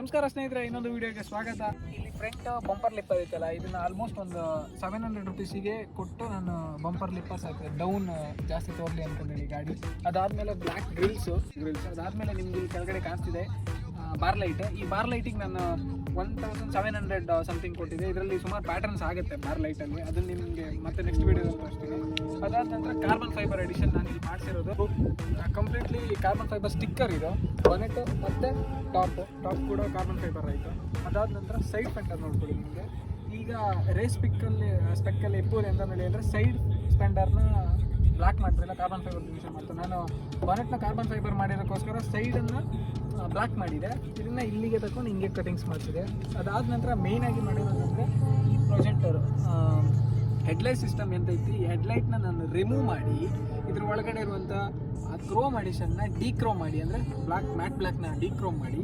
ನಮಸ್ಕಾರ ಸ್ನೇಹಿತರೆ, ಇನ್ನೊಂದು ವಿಡಿಯೋಗೆ ಸ್ವಾಗತ. ಇಲ್ಲಿ ಫ್ರಂಟ್ ಬಂಪರ್ ಲಿಪ್ ಐತಲ್ಲ, ಇದನ್ನ ಆಲ್ಮೋಸ್ಟ್ ಒಂದು 700 ರುಪೀಸಿಗೆ ಕೊಟ್ಟು ನಾನು ಬಂಪರ್ ಲಿಪ್ಪರ್ಸ್ ಹಾಕಿದೆ. ಡೌನ್ ಜಾಸ್ತಿ ತೋರಲಿ ಅಂದ್ಕೊಂಡೇಳಿ ಗಾಡಿ. ಅದಾದಮೇಲೆ ಬ್ಲ್ಯಾಕ್ ಗ್ರಿಲ್ಸ್ ಅದಾದಮೇಲೆ ನಿಮ್ಗೆ ಇಲ್ಲಿ ಕೆಳಗಡೆ ಕಾಣಿಸ್ತಿದೆ ಬಾರ್ ಲೈಟ್. ಈ ಬಾರ್ ಲೈಟಿಗೆ ನಾನು 1700 ಸಮಥಿಂಗ್ ಕೊಟ್ಟಿದೆ. ಇದರಲ್ಲಿ ಸುಮಾರು ಪ್ಯಾಟರ್ನ್ಸ್ ಆಗುತ್ತೆ ಬಾರ್ ಲೈಟಲ್ಲಿ, ಅದನ್ನು ನಿಮಗೆ ಮತ್ತೆ ನೆಕ್ಸ್ಟ್ ವೀಡಿಯೋದಲ್ಲಿ ತೋರಿಸ್ತೀನಿ. ಅದಾದ ನಂತರ ಕಾರ್ಬನ್ ಫೈಬರ್ ಎಡಿಷನ್ ನಾನು ಇಲ್ಲಿ ಮಾಡಿಸಿರೋದು ಕಂಪ್ಲೀಟ್ಲಿ ಕಾರ್ಬನ್ ಫೈಬರ್ ಸ್ಟಿಕ್ಕರ್ ಇದು. ಬಾನೆಟ್ ಮತ್ತು ಟಾಪ್ ಕೂಡ ಕಾರ್ಬನ್ ಫೈಬರ್ ಆಯಿತು. ಅದಾದ ನಂತರ ಸೈಡ್ ಫೆಂಡರ್ ನೋಡ್ಕೊಳ್ಳಿ. ನಿಮಗೆ ಈಗ ರೇಸ್ ಸ್ಪೆಕ್ಕಲ್ಲಿ ಎಪ್ಪೂರಿ ಅಂತ ಹೇಳಿದ್ರೆ ಸೈಡ್ ಸ್ಪೆಂಡರ್ನ ಬ್ಲಾಕ್ ಮಾಡ್ತಿಲ್ಲ, ಕಾರ್ಬನ್ ಫೈಬರ್ ಯೂಸ್ ಮಾಡ್ತು. ನಾನು ಬಾನೆಟ್ನ ಕಾರ್ಬನ್ ಫೈಬರ್ ಮಾಡಿರೋಕ್ಕೋಸ್ಕರ ಸೈಡನ್ನು ಬ್ಲಾಕ್ ಮಾಡಿದೆ. ಇದನ್ನು ಇಲ್ಲಿಗೆ ತಗೊಂಡು ಹಿಂಗೆ ಕಟಿಂಗ್ಸ್ ಮಾಡ್ತಿದೆ. ಅದಾದ ನಂತರ ಮೇಯ್ನಾಗಿ ಮಾಡಿರೋದಂದರೆ ಈ ಪ್ರೊಜೆಕ್ಟರು ಹೆಡ್ಲೈಟ್ ಸಿಸ್ಟಮ್ ಎಂತೈತಿ, ಈ ಹೆಡ್ಲೈಟ್ನ ನಾನು ರಿಮೂವ್ ಮಾಡಿ ಇದ್ರ ಒಳಗಡೆ ಇರುವಂಥ ಕ್ರೋಮ್ ಅಡಿಷನ್ನ ಡಿಕ್ರೋಮ್ ಮಾಡಿ, ಅಂದರೆ ಮ್ಯಾಟ್ ಬ್ಲ್ಯಾಕ್ನ ಡಿಕ್ರೋಮ್ ಮಾಡಿ